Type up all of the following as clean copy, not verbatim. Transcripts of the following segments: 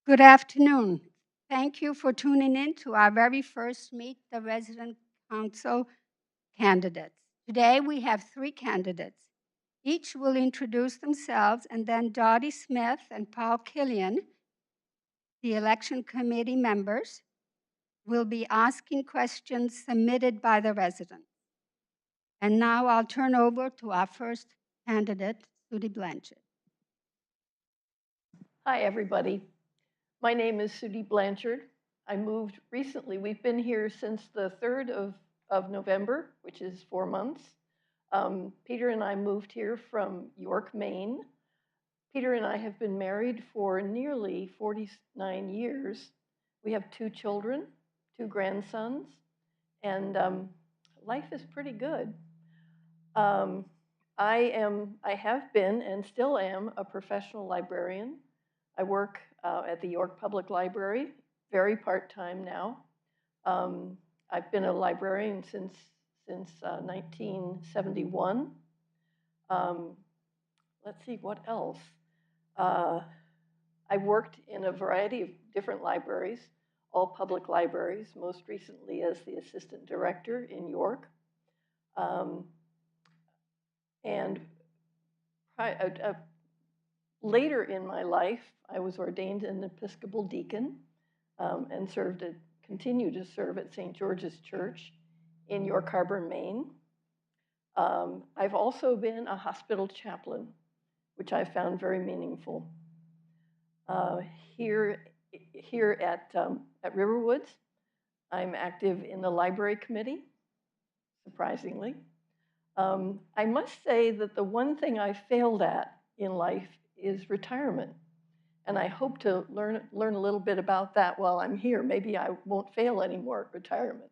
Good afternoon. Thank you for tuning in to our very first Meet the Resident Council candidates. Today we have 3 candidates. Each will introduce themselves, and then Dottie Smith and Paul Killian, the election committee members, will be asking questions submitted by the residents. And now I'll turn over to our first candidate, Sudhi Blanchard. Hi, everybody. My name is Sudhi Blanchard. I moved recently. We've been here since the 3rd of November, which is 4 months. Peter and I moved here from York, Maine. Peter and I have been married for nearly 49 years. We have 2 children, 2 grandsons, and life is pretty good. I have been and still am a professional librarian. I work at the York Public Library, very part-time now. I've been a librarian since 1971. Let's see, what else? I worked in a variety of different libraries, all public libraries, most recently as the assistant director in York. And later in my life, I was ordained an Episcopal deacon and continued to serve at St. George's Church in York Harbor, Maine. I've also been a hospital chaplain, which I found very meaningful. Here at Riverwoods, I'm active in the library committee, surprisingly. I must say that the one thing I failed at in life is retirement. And I hope to learn a little bit about that while I'm here. Maybe I won't fail anymore at retirement.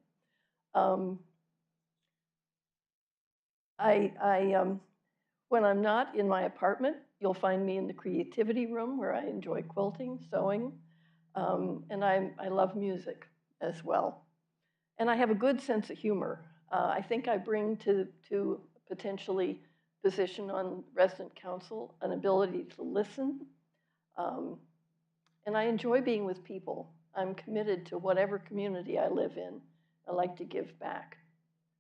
When I'm not in my apartment, you'll find me in the creativity room where I enjoy quilting, sewing, and I love music as well. And I have a good sense of humor. I think I bring to potentially position on resident council an ability to listen. And I enjoy being with people. I'm committed to whatever community I live in. I like to give back.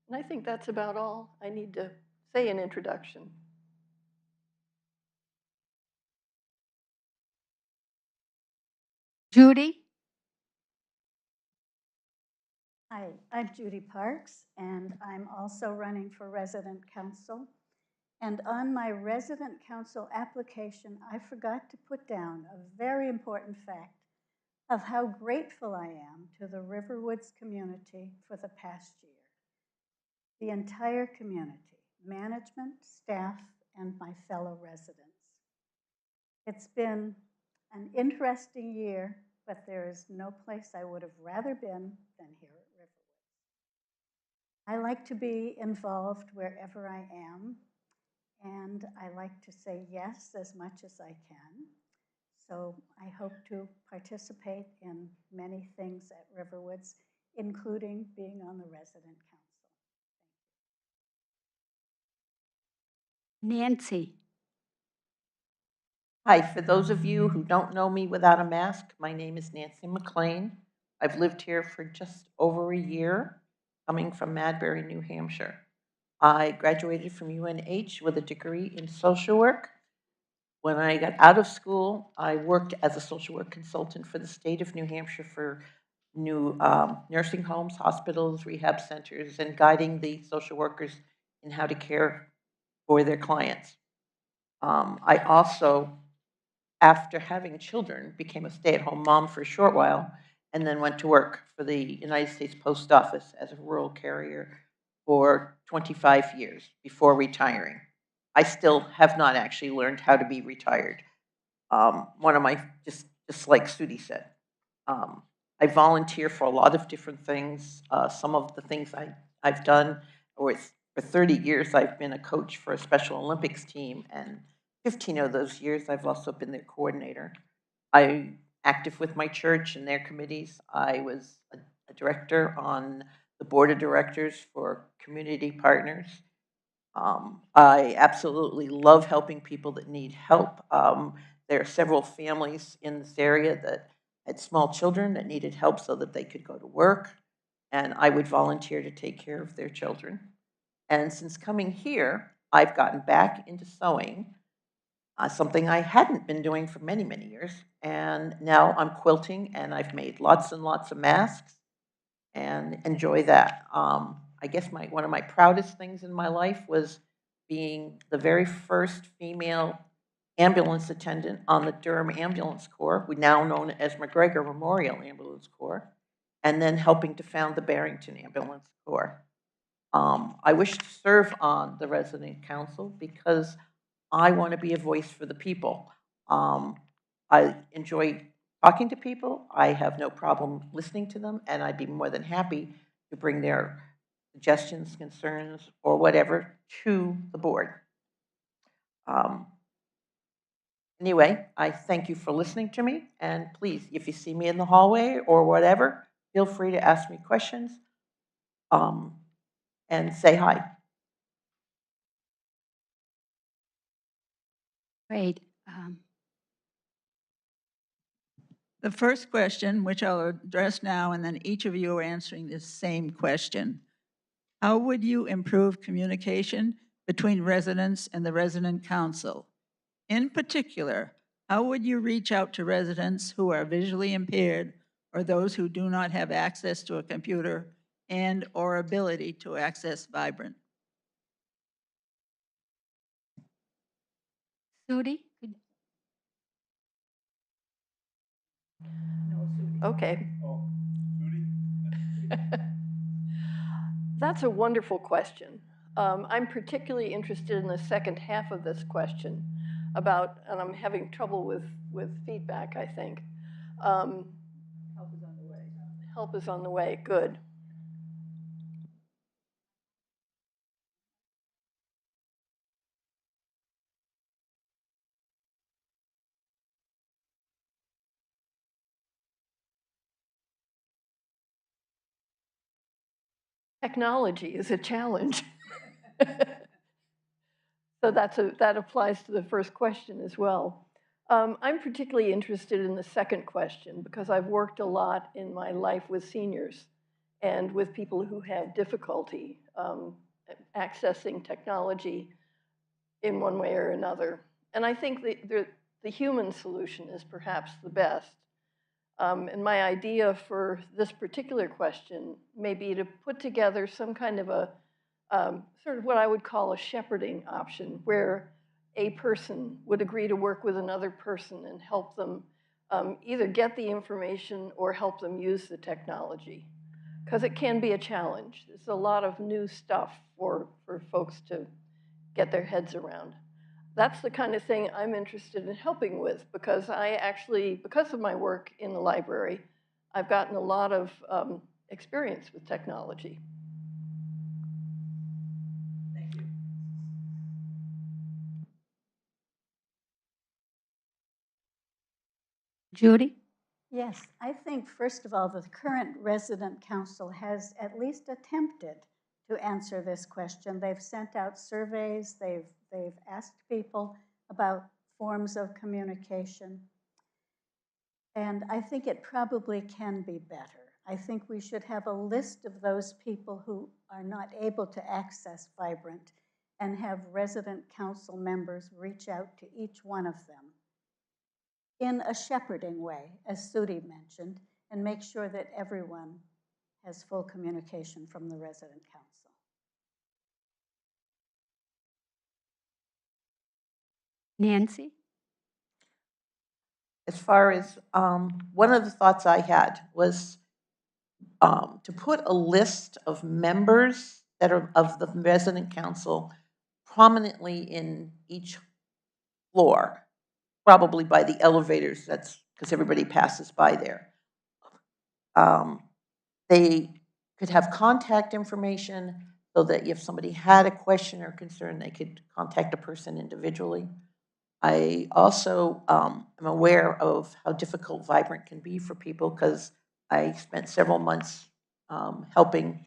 And I think that's about all I need to say in introduction. Judy? Hi, I'm Judy Parks, and I'm also running for resident council. And on my resident council application, I forgot to put down a very important fact of how grateful I am to the Riverwoods community for the past year. The entire community, management, staff, and my fellow residents. It's been an interesting year, but there is no place I would have rather been than here at Riverwoods. I like to be involved wherever I am, and I like to say yes as much as I can. So I hope to participate in many things at Riverwoods, including being on the resident council. Nancy? Hi, for those of you who don't know me without a mask, my name is Nancy Mclean. I've lived here for just over a year, coming from Madbury, New Hampshire. I graduated from UNH with a degree in social work. When I got out of school, I worked as a social work consultant for the state of New Hampshire for new nursing homes, hospitals, rehab centers, and guiding the social workers in how to care for their clients. I also, after having children, became a stay-at-home mom for a short while, and then went to work for the United States Post Office as a rural carrier for 25 years before retiring. I still have not actually learned how to be retired. One of my, just like Sudhi said, I volunteer for a lot of different things. Some of the things I've done, for 30 years, I've been a coach for a Special Olympics team, and 15 of those years, I've also been their coordinator. I'm active with my church and their committees. I was a director on the board of directors for Community Partners. I absolutely love helping people that need help. There are several families in this area that had small children that needed help so that they could go to work, and I would volunteer to take care of their children. And since coming here, I've gotten back into sewing, something I hadn't been doing for many, many years. And now I'm quilting, and I've made lots and lots of masks and enjoy that. I guess one of my proudest things in my life was being the very first female ambulance attendant on the Durham Ambulance Corps, we now known as McGregor Memorial Ambulance Corps, and then helping to found the Barrington Ambulance Corps. I wish to serve on the resident council because I want to be a voice for the people. I enjoy talking to people. I have no problem listening to them, and I'd be more than happy to bring their suggestions, concerns, or whatever to the board. Anyway, I thank you for listening to me, and please, if you see me in the hallway or whatever, feel free to ask me questions and say hi. Great. The first question, which I'll address now, and then each of you are answering this same question. How would you improve communication between residents and the resident council? In particular, how would you reach out to residents who are visually impaired or those who do not have access to a computer and or ability to access Vibrant? Sudhi? Okay. That's a wonderful question. I'm particularly interested in the second half of this question about, and I'm having trouble with feedback, I think. Help is on the way. Help is on the way, good. Technology is a challenge. So that applies to the first question as well. I'm particularly interested in the second question because I've worked a lot in my life with seniors and with people who have difficulty accessing technology in one way or another. And I think the human solution is perhaps the best. And my idea for this particular question may be to put together some kind of a sort of what I would call a shepherding option, where a person would agree to work with another person and help them either get the information or help them use the technology. Because it can be a challenge. There's a lot of new stuff for folks to get their heads around. That's the kind of thing I'm interested in helping with because because of my work in the library, I've gotten a lot of experience with technology. Thank you. Judy? Yes, I think, first of all, the current resident council has at least attempted to answer this question. They've sent out surveys, they've asked people about forms of communication. And I think it probably can be better. I think we should have a list of those people who are not able to access Vibrant and have resident council members reach out to each one of them in a shepherding way, as Sudhi mentioned, and make sure that everyone has full communication from the resident council. Nancy? As far as one of the thoughts I had was to put a list of members that are of the resident council prominently in each floor, probably by the elevators. That's because everybody passes by there. They could have contact information so that if somebody had a question or concern, they could contact a person individually. I also am aware of how difficult Vibrant can be for people because I spent several months helping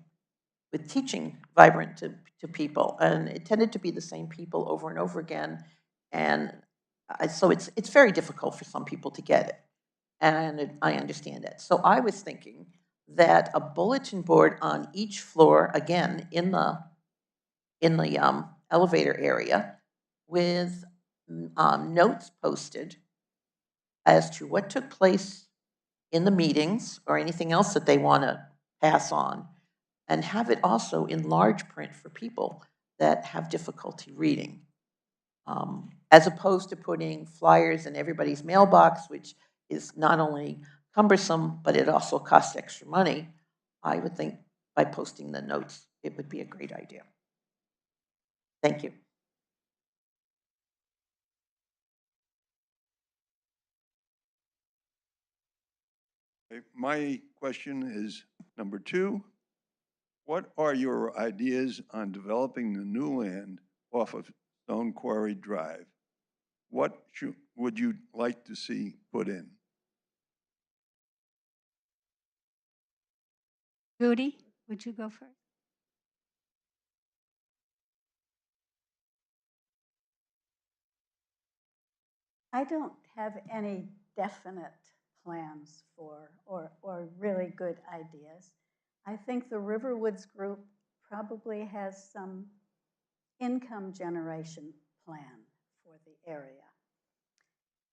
with teaching Vibrant to people, and it tended to be the same people over and over again, and so it's very difficult for some people to get it. and I understand that. So I was thinking that a bulletin board on each floor, again, in the elevator area, with notes posted as to what took place in the meetings or anything else that they want to pass on, and have it also in large print for people that have difficulty reading. As opposed to putting flyers in everybody's mailbox, which is not only cumbersome, but it also costs extra money. I would think by posting the notes, it would be a great idea. Thank you. Okay, my question is number 2. What are your ideas on developing the new land off of Stone Quarry Drive? What would you like to see put in? Judy, would you go first? I don't have any definite plans for or really good ideas. I think the Riverwoods group probably has some income generation plan for the area.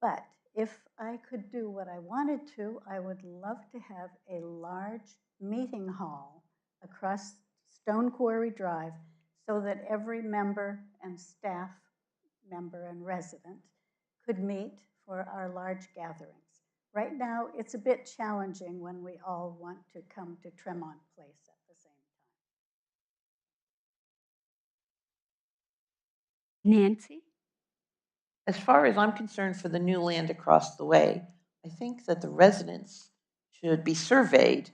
But if I could do what I wanted to, I would love to have a large meeting hall across Stone Quarry Drive so that every member and staff member and resident could meet for our large gatherings. Right now, it's a bit challenging when we all want to come to Tremont Place at the same time. Nancy? As far as I'm concerned, for the new land across the way, I think that the residents should be surveyed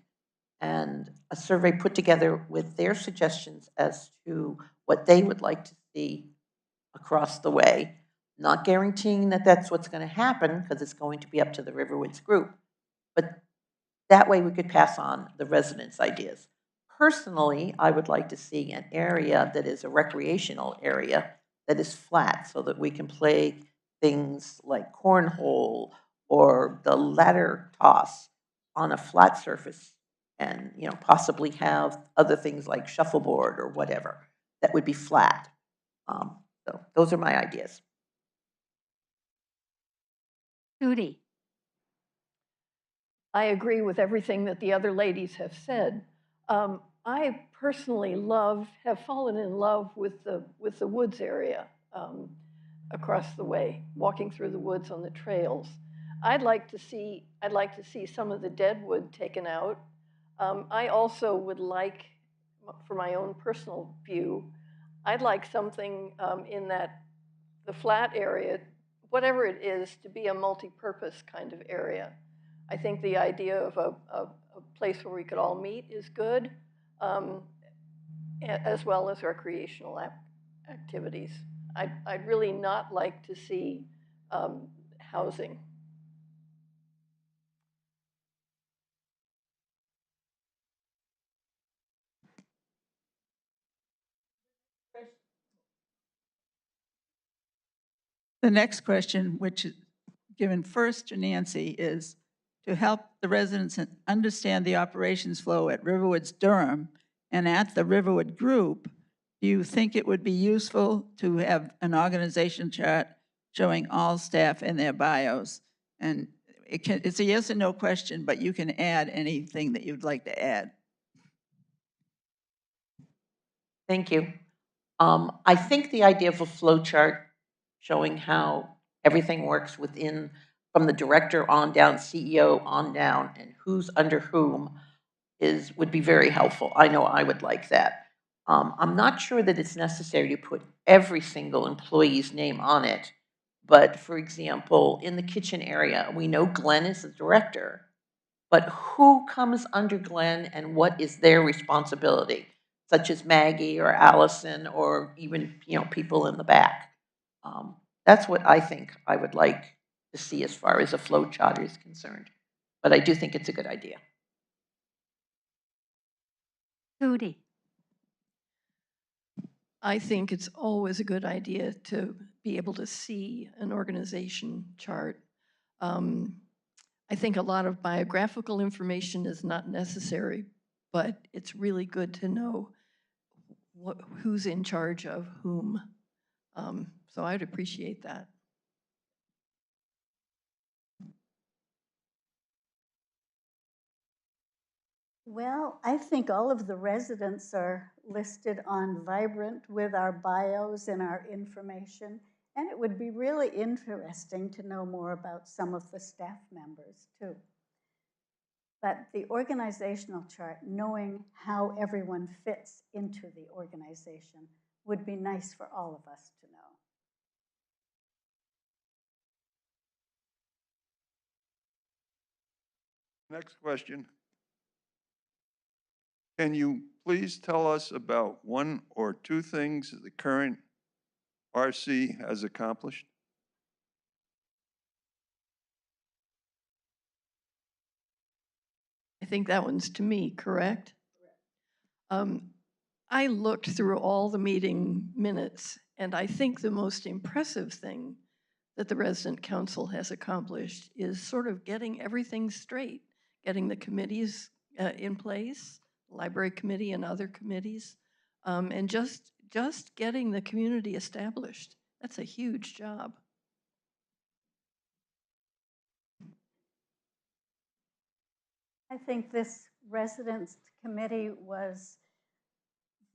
and a survey put together with their suggestions as to what they would like to see across the way. Not guaranteeing that that's what's going to happen, because it's going to be up to the Riverwoods group, but that way we could pass on the residents' ideas. Personally, I would like to see an area that is a recreational area that is flat so that we can play things like cornhole or the ladder toss on a flat surface, and possibly have other things like shuffleboard or whatever that would be flat. So those are my ideas. Judy? I agree with everything that the other ladies have said. I personally have fallen in love with the woods area across the way, walking through the woods on the trails. I'd like to see some of the dead wood taken out. I also would like, for my own personal view, I'd like something in the flat area, whatever it is, to be a multi-purpose kind of area. I think the idea of a place where we could all meet is good, as well as recreational activities. I'd really not like to see housing. The next question, which is given first to Nancy, is to help the residents understand the operations flow at Riverwoods Durham and at the Riverwood Group. Do you think it would be useful to have an organization chart showing all staff and their bios? And it's a yes or no question, but you can add anything that you'd like to add. Thank you. I think the idea of a flow chart showing how everything works within, from the director on down, CEO on down, and who's under whom would be very helpful. I know I would like that. I'm not sure that it's necessary to put every single employee's name on it, but for example, in the kitchen area, we know Glenn is the director, but who comes under Glenn and what is their responsibility, such as Maggie or Allison or even people in the back. That's what I think I would like to see as far as a flow chart is concerned. But I do think it's a good idea. Judy? I think it's always a good idea to be able to see an organization chart. I think a lot of biographical information is not necessary, but it's really good to know who's in charge of whom. So I'd appreciate that. Well, I think all of the residents are listed on Vibrant with our bios and our information. And it would be really interesting to know more about some of the staff members too. But the organizational chart, knowing how everyone fits into the organization, would be nice for all of us to know. Next question. Can you please tell us about one or two things that the current RC has accomplished? I think that one's to me, correct? I looked through all the meeting minutes, and I think the most impressive thing that the resident council has accomplished is sort of getting everything straight, getting the committees in place, library committee and other committees, and just getting the community established. That's a huge job. I think this residents committee was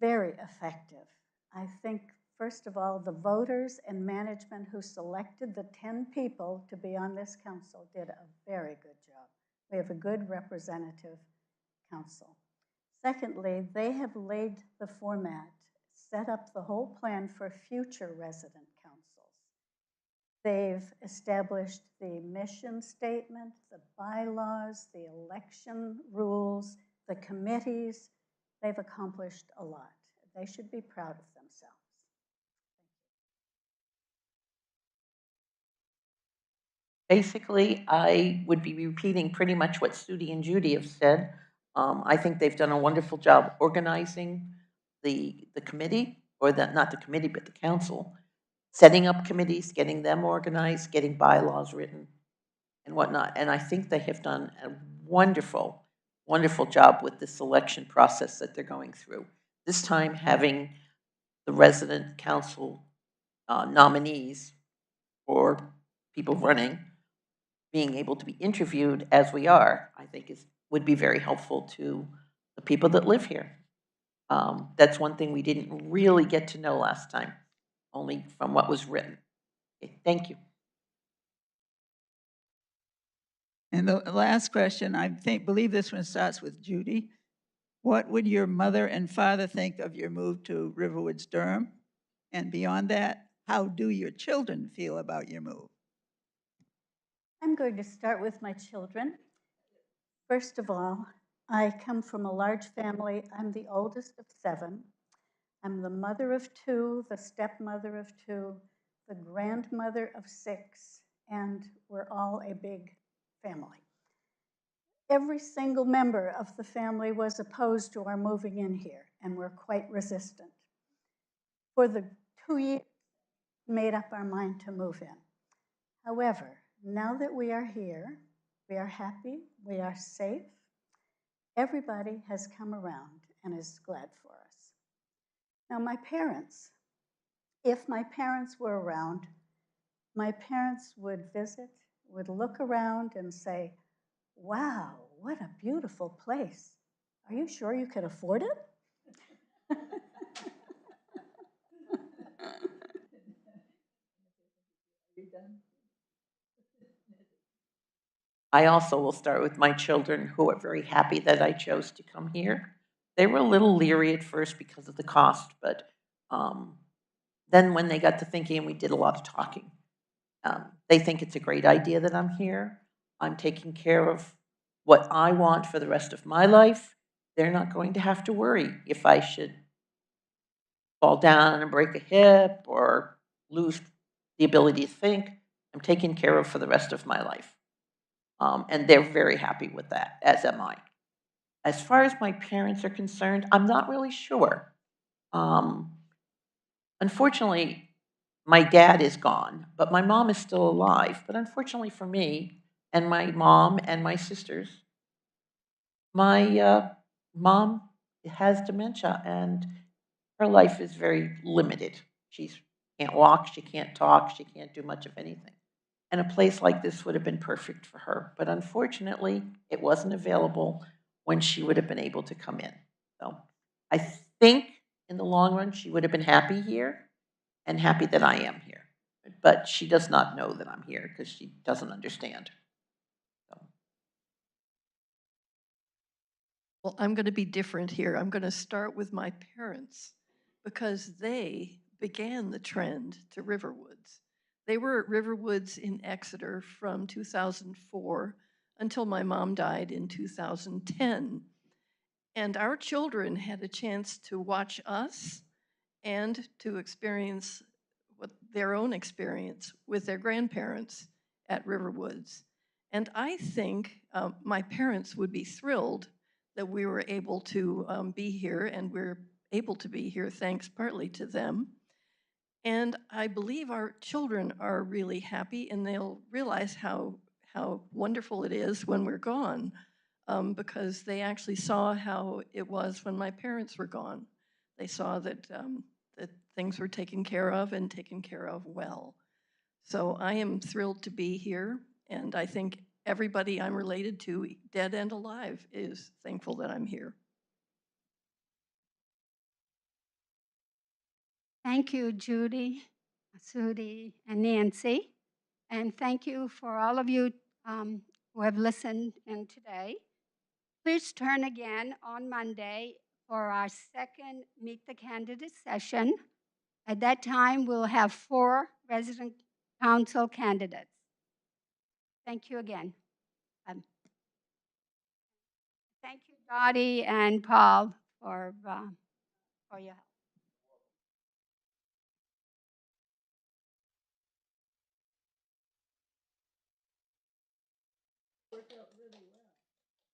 very effective. I think, first of all, the voters and management who selected the 10 people to be on this council did a very good job. We have a good representative council. Secondly, they have laid the format, set up the whole plan for future resident councils. They've established the mission statement, the bylaws, the election rules, the committees. They've accomplished a lot. They should be proud of themselves. Basically, I would be repeating pretty much what Sudhi and Judy have said. I think they've done a wonderful job organizing the committee, or not the committee, but the council, setting up committees, getting them organized, getting bylaws written, and whatnot. And I think they have done a wonderful, wonderful job with the selection process that they're going through. This time, having the resident council nominees or people running being able to be interviewed as we are, I think would be very helpful to the people that live here. That's one thing we didn't really get to know last time, only from what was written. Okay, thank you. And the last question, believe this one starts with Judy. What would your mother and father think of your move to Riverwoods, Durham? And beyond that, how do your children feel about your move? I'm going to start with my children. First of all, I come from a large family. I'm the oldest of 7. I'm the mother of 2, the stepmother of 2, the grandmother of 6, and we're all a big family. Every single member of the family was opposed to our moving in here and were quite resistant. For the 2 years, made up our mind to move in. However, now that we are here, we are happy, we are safe. Everybody has come around and is glad for us. Now, my parents, if my parents were around, my parents would visit, would look around and say, wow, what a beautiful place. Are you sure you could afford it? I also will start with my children, who are very happy that I chose to come here. They were a little leery at first because of the cost, but then when they got to thinking, and we did a lot of talking, they think it's a great idea that I'm here. I'm taking care of what I want for the rest of my life. They're not going to have to worry if I should fall down and break a hip or lose the ability to think. I'm taken care of for the rest of my life. And they're very happy with that, as am I. As far as my parents are concerned, I'm not really sure. Unfortunately, my dad is gone, but my mom is still alive. But unfortunately for me, and my mom and my sisters. My mom has dementia, and her life is very limited. She can't walk, she can't talk, she can't do much of anything. And a place like this would have been perfect for her. But unfortunately, it wasn't available when she would have been able to come in. So I think in the long run, she would have been happy here and happy that I am here. But she does not know that I'm here because she doesn't understand. So, Well, I'm going to be different here. I'm going to start with my parents because they began the trend to Riverwoods. They were at Riverwoods in Exeter from 2004 until my mom died in 2010. And our children had a chance to watch us and to experience what their own experience with their grandparents at Riverwoods. And I think my parents would be thrilled that we were able to be here, and we're able to be here thanks partly to them. And I believe our children are really happy, and they'll realize how wonderful it is when we're gone, because they actually saw how it was when my parents were gone. They saw that that things were taken care of and taken care of well. So I am thrilled to be here, and I think everybody I'm related to, dead and alive, is thankful that I'm here. Thank you, Judy, Sudhi, and Nancy. And thank you for all of you who have listened in today. Please turn again on Monday for our second Meet the Candidate session. At that time, we'll have 4 resident council candidates. Thank you again. Thank you, Dottie and Paul, for your help.